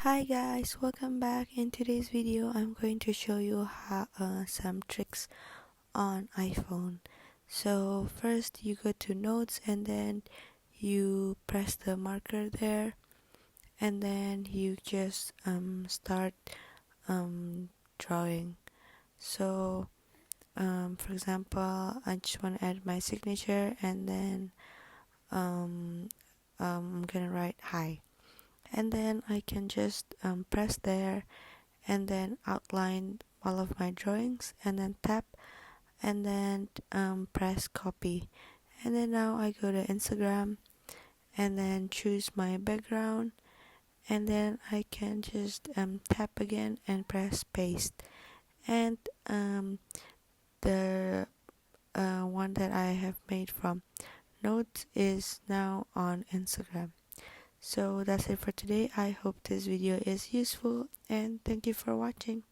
Hi guys, welcome back. In today's video, I'm going to show you some tricks on iPhone. So first you go to notes and then you press the marker there and then you just start drawing. So for example, I just want to add my signature and then I'm gonna write hi. And then I can just press there and then outline all of my drawings and then tap and then press copy. And then now I go to Instagram and then choose my background and then I can just tap again and press paste. And the one that I have made from notes is now on Instagram. So that's it for today. I hope this video is useful and thank you for watching.